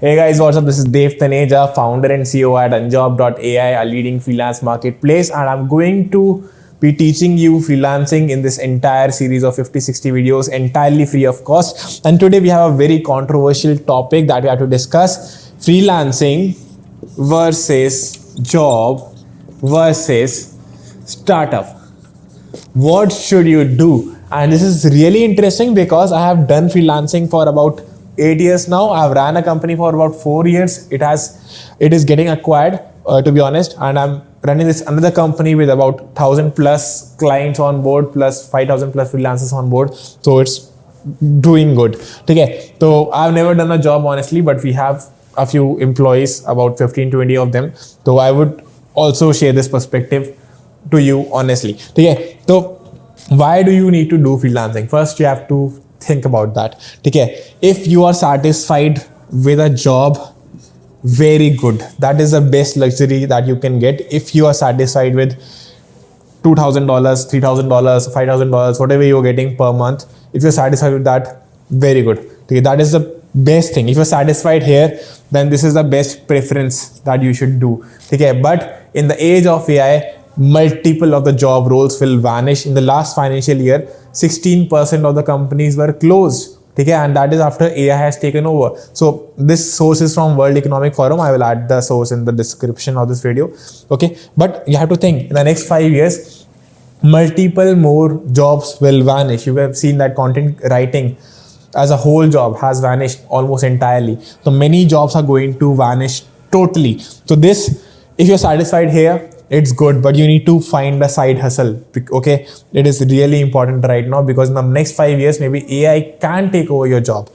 Hey guys, what's up? This is Dev Taneja, founder and CEO at Unjob.ai, a leading freelance marketplace, and I'm going to be teaching you freelancing in this entire series of 50-60 videos entirely free of cost. And today we have a very controversial topic that we have to discuss: freelancing versus job versus startup. What should you do? And this is really interesting because I have done freelancing for about 8 years now. I've ran a company for about 4 years. It is getting acquired, to be honest, and I'm running this another company with about 1,000 plus clients on board plus 5,000 plus freelancers on board. So it's doing good. Okay, so I've never done a job honestly, but we have a few employees, about 15-20 of them. So I would also share this perspective to you honestly. Okay, so why do you need to do freelancing? First, you have to think about that. Okay, if you are satisfied with a job, very good. That is the best luxury that you can get. If you are satisfied with $2,000, $3,000, $5,000, whatever you're getting per month, if you're satisfied with that, very good. Okay, that is the best thing. If you're satisfied here, then this is the best preference that you should do. Okay, but in the age of AI, multiple of the job roles will vanish. In the last financial year, 16% of the companies were closed. Okay, and that is after AI has taken over. So this source is from World Economic Forum. I will add the source in the description of this video. Okay, but you have to think in the next 5 years, multiple more jobs will vanish. You have seen that content writing as a whole job has vanished almost entirely. So many jobs are going to vanish totally. So this, if you're satisfied here, it's good, but you need to find a side hustle. Okay, it is really important right now because in the next 5 years, maybe AI can take over your job.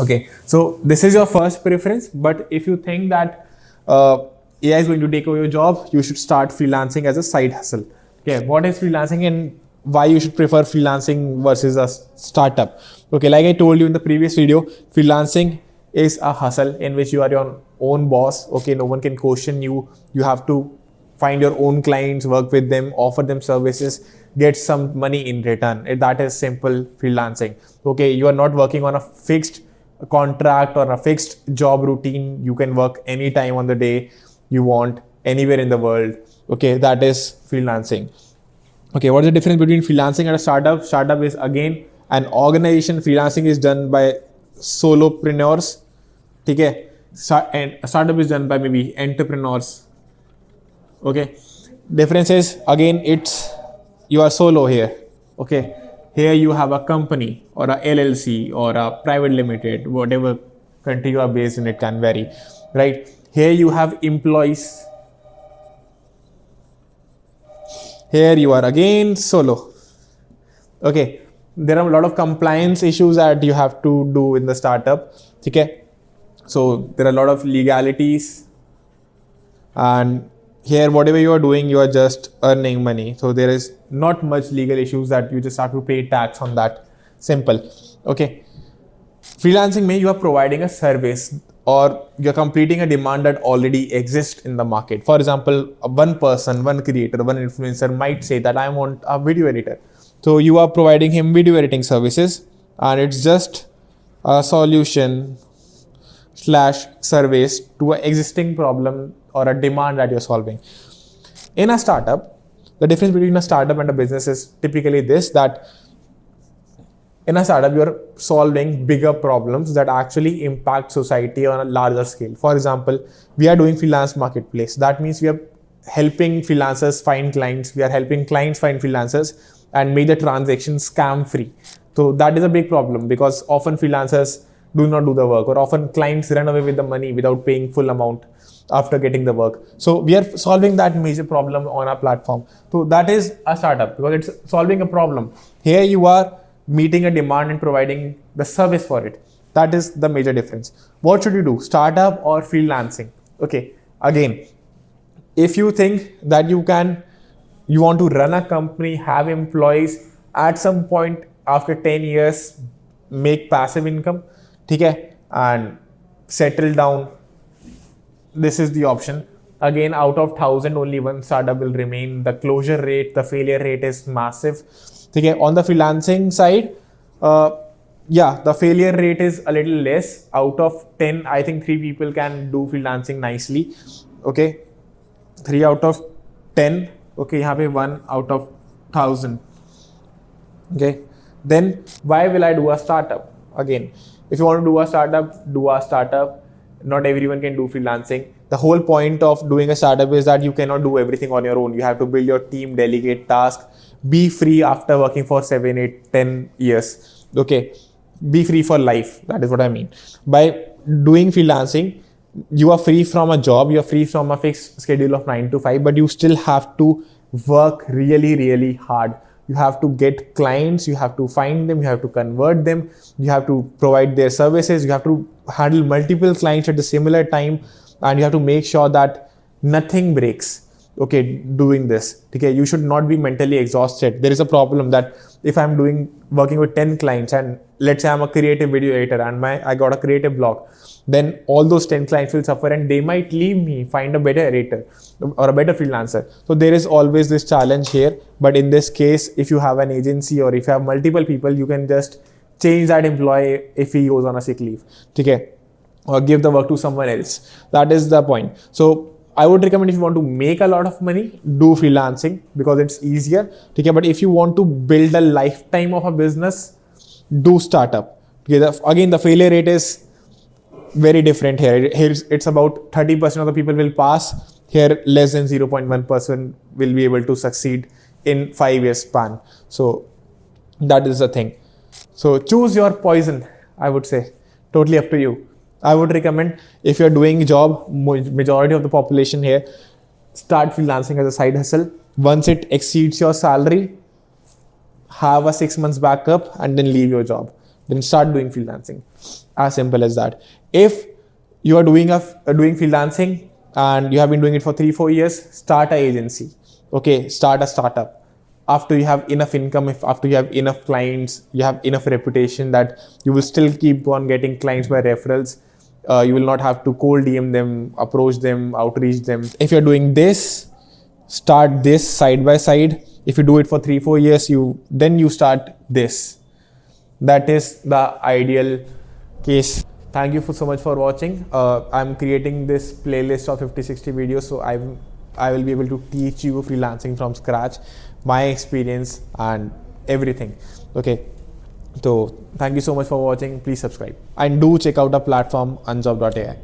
Okay, so this is your first preference. But if you think that AI is going to take over your job, you should start freelancing as a side hustle. Okay, what is freelancing and why you should prefer freelancing versus a startup? Okay, like I told you in the previous video, freelancing is a hustle in which you are your own boss. Okay, no one can question you. You have to find your own clients, work with them, offer them services, get some money in return. That is simple freelancing. Okay, you are not working on a fixed contract or a fixed job routine. You can work anytime on the day you want, anywhere in the world. Okay, that is freelancing. Okay, what is the difference between freelancing and a startup? Startup is again an organization. Freelancing is done by solopreneurs. Okay, and a startup is done by maybe entrepreneurs. Okay, difference is again you are solo here. Okay, here you have a company or a LLC or a private limited, whatever country you are based in, it can vary, right? Here you have employees. Here you are again solo. Okay, there are a lot of compliance issues that you have to do in the startup. Okay, so there are a lot of legalities, and here whatever you are doing, you are just earning money. So there is not much legal issues that you just have to pay tax on that. Simple. Okay, freelancing means you are providing a service or you're completing a demand that already exists in the market. For example, one person, one creator, one influencer might say that I want a video editor. So you are providing him video editing services, and it's just a solution slash service to an existing problem or a demand that you're solving. In a startup, the difference between a startup and a business is typically this, that in a startup, you're solving bigger problems that actually impact society on a larger scale. For example, we are doing freelance marketplace. That means we are helping freelancers find clients. We are helping clients find freelancers and make the transaction scam free. So that is a big problem because often freelancers do not do the work, or often clients run away with the money without paying full amount after getting the work. So we are solving that major problem on our platform. So that is a startup because it's solving a problem. Here you are meeting a demand and providing the service for it. That is the major difference. What should you do? Startup or freelancing? Okay, again, if you think that you want to run a company, have employees, at some point after 10 years, make passive income, okay, and settle down, this is the option. Again, out of 1,000, only one startup will remain. The closure rate, the failure rate is massive. Okay, on the freelancing side, yeah, the failure rate is a little less. Out of 10, I think 3 people can do freelancing nicely. Okay, 3 out of 10. Okay, यहाँ पे 1 out of 1,000. Okay, then why will I do a startup? Again, if you want to do a startup, do a startup. Not everyone can do freelancing. The whole point of doing a startup is that you cannot do everything on your own. You have to build your team, delegate tasks, be free after working for 7, 8, 10 years. Okay, be free for life. That is what I mean. By doing freelancing, you are free from a job, you're free from a fixed schedule of 9 to 5, but you still have to work really, really hard. You have to get clients, you have to find them, you have to convert them, you have to provide their services, you have to handle multiple clients at the similar time, and you have to make sure that nothing breaks. Okay, doing this. Okay, you should not be mentally exhausted. There is a problem that if I'm working with 10 clients, and let's say I'm a creative video editor and I got a creative block, then all those 10 clients will suffer and they might leave me, find a better editor or a better freelancer. So there is always this challenge here. But in this case, if you have an agency or if you have multiple people, you can just change that employee if he goes on a sick leave. Okay, or give the work to someone else. That is the point. So I would recommend, if you want to make a lot of money, do freelancing because it's easier. Okay, but if you want to build a lifetime of a business, do startup. Okay, again, the failure rate is very different here. Here it's about 30% of the people will pass. Here less than 0.1% will be able to succeed in 5 years span. So that is the thing. So choose your poison, I would say. Totally up to you. I would recommend, if you're doing a job, majority of the population here, start freelancing as a side hustle. Once it exceeds your salary, have a 6 months backup and then leave your job. Then start doing freelancing. As simple as that. If you are doing freelancing and you have been doing it for 3-4 years, start an agency. Okay, start a startup. After you have enough income, after you have enough clients, you have enough reputation that you will still keep on getting clients by referrals. You will not have to cold DM them, approach them, outreach them. If you're doing this, start this side by side. If you do it for 3-4 years, then you start this. That is the ideal case. Thank you so much for watching. I'm creating this playlist of 50-60 videos, so I will be able to teach you freelancing from scratch, my experience and everything. Okay, so thank you so much for watching. Please subscribe and do check out our platform unjob.ai.